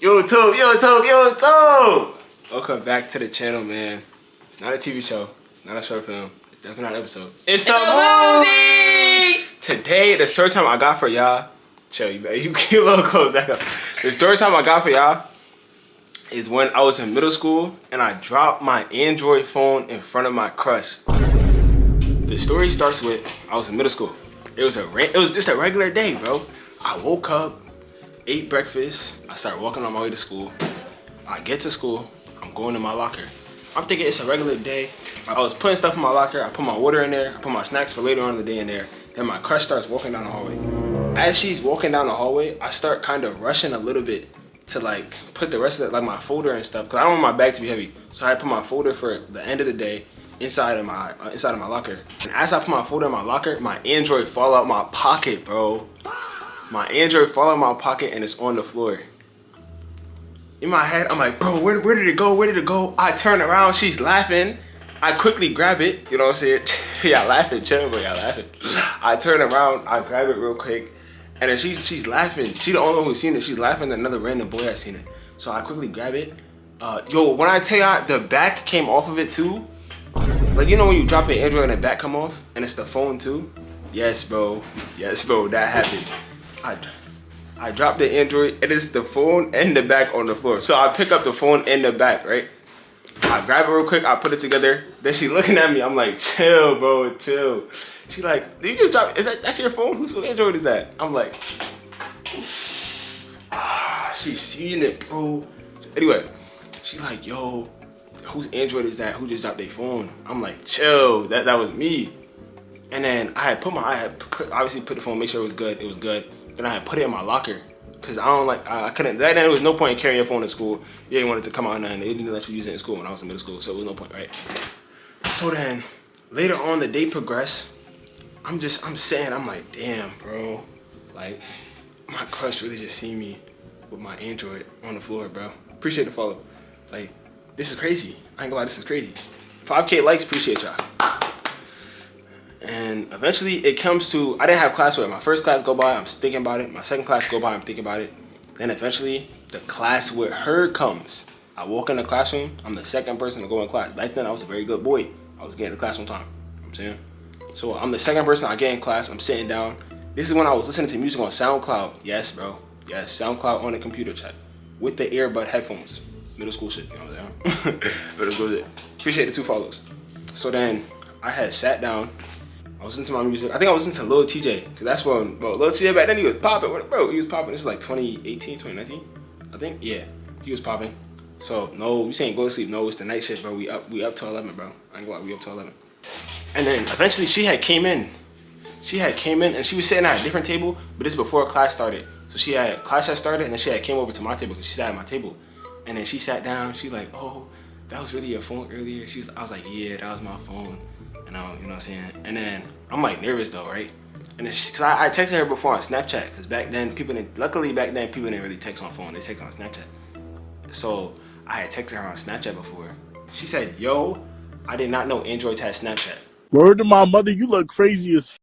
YouTube. Welcome back to the channel, man. It's not a TV show. It's not a short film. It's definitely not an episode. It's a movie! Today, the story time I got for y'all. Chill, you keep a little close back up. The story time I got for y'all is when I was in middle school and I dropped my Android phone in front of my crush. The story starts with I was in middle school. It was just a regular day, bro. I woke up, ate breakfast. I started walking on my way to school. I get to school. I'm going to my locker. I'm thinking it's a regular day. I was putting stuff in my locker. I put my water in there. I put my snacks for later on in the day in there. Then my crush starts walking down the hallway. As she's walking down the hallway, I start kind of rushing a little bit to like put the rest of it, like my folder and stuff, because I don't want my bag to be heavy. So I put my folder for the end of the day inside of my locker. And as I put my folder in my locker, my Android fall out my pocket, bro. My Android fall out my pocket and it's on the floor. In my head, I'm like, bro, where did it go? Where did it go? I turn around, she's laughing. I quickly grab it, you know what I'm saying? Y'all laughing, chill, but y'all laughing. I turn around, I grab it real quick, and then she's laughing. She the only one who's seen it. She's laughing, and another random boy has seen it. So I quickly grab it. Yo, when I tell y'all, the back came off of it too. Like, you know when you drop your Android and the back come off, and it's the phone too? Yes, bro, that happened. I dropped the Android, and it's the phone and the back on the floor. So I pick up the phone and the back, right? I grab it real quick, I put it together. Then she looking at me, I'm like, chill, bro, chill. She like, did you just drop, that's your phone? Whose Android is that? I'm like, she's seeing it, bro. Anyway, she like, yo, whose Android is that? Who just dropped their phone? I'm like, chill, that was me. And then I had obviously put the phone, make sure it was good. It was good. Then I had put it in my locker. Cause I couldn't, back then there was no point in carrying your phone to school. You didn't want it to come out and they didn't let you use it in school when I was in middle school, so it was no point, right? So then, later on the day progressed, I'm sitting, I'm like, damn, bro. Like, my crush really just seen me with my Android on the floor, bro. Appreciate the follow. Like, this is crazy. I ain't gonna lie, this is crazy. 5K likes, appreciate y'all. And eventually it comes to, I didn't have class with it. My first class go by, I'm thinking about it. My second class go by, I'm thinking about it. Then eventually the class with her comes. I walk in the classroom, I'm the second person to go in class. Back then I was a very good boy. I was getting to class on time, you know what I'm saying? So I'm the second person I get in class, I'm sitting down. This is when I was listening to music on SoundCloud. Yes, bro, yes, SoundCloud on the computer chat. With the earbud headphones. Middle school shit, you know what I'm saying? Middle school shit. Appreciate the 2 follows. So then I had sat down. I was into my music. I think I was into Lil TJ, because that's when, bro, Lil TJ back then, he was popping. Bro, he was popping. This was like 2018, 2019, I think. Yeah, he was popping. So, no, we saying go to sleep. No, it's the night shift, bro. We up till 11, bro. I ain't gonna lie, we up till 11. And then eventually she had came in. And she was sitting at a different table, but this is before class started. So class had started, and then she had came over to my table because she sat at my table. And then she sat down. She like, oh, that was really your phone earlier? I was like, yeah, that was my phone. And you know what I'm saying? And then I'm like nervous though, right? And then cause I texted her before on Snapchat, cause luckily back then people didn't really text on phone, they text on Snapchat. So I had texted her on Snapchat before. She said, yo, I did not know Androids had Snapchat. Word to my mother, you look crazy as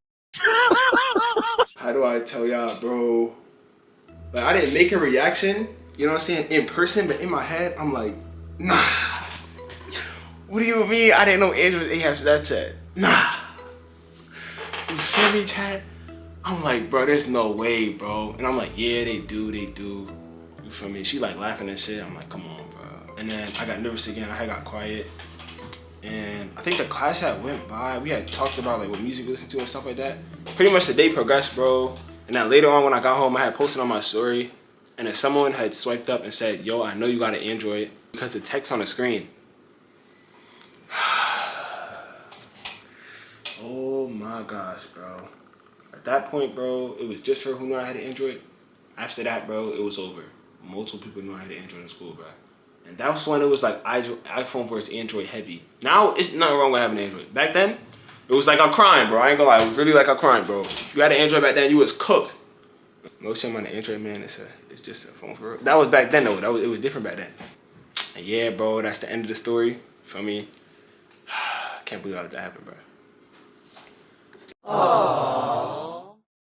How do I tell y'all, bro? Like, I didn't make a reaction, you know what I'm saying, in person, but in my head, I'm like, nah. What do you mean I didn't know Androids have Snapchat? Nah. You feel me, chat? I'm like, bro, there's no way, bro. And I'm like, yeah, they do. You feel me? She like laughing and shit. I'm like, come on, bro. And then I got nervous again. I got quiet. And I think the class had went by. We had talked about like what music we listened to and stuff like that. Pretty much the day progressed, bro. And then later on when I got home, I had posted on my story. And then someone had swiped up and said, yo, I know you got an Android because the text on the screen. Oh my gosh, bro. At that point, bro, it was just her who knew I had an Android. After that, bro, it was over. Multiple people knew I had an Android in school, bro. And that was when it was like iPhone versus Android heavy. Now, it's nothing wrong with having an Android. Back then, it was like a crime, bro. I ain't gonna lie, it was really like a crime, bro. If you had an Android back then, you was cooked. No shame on the Android, man. It's just a phone for real. That was back then, though. It was different back then. And yeah, bro, that's the end of the story. For me, I can't believe all that happened, bro. Aww.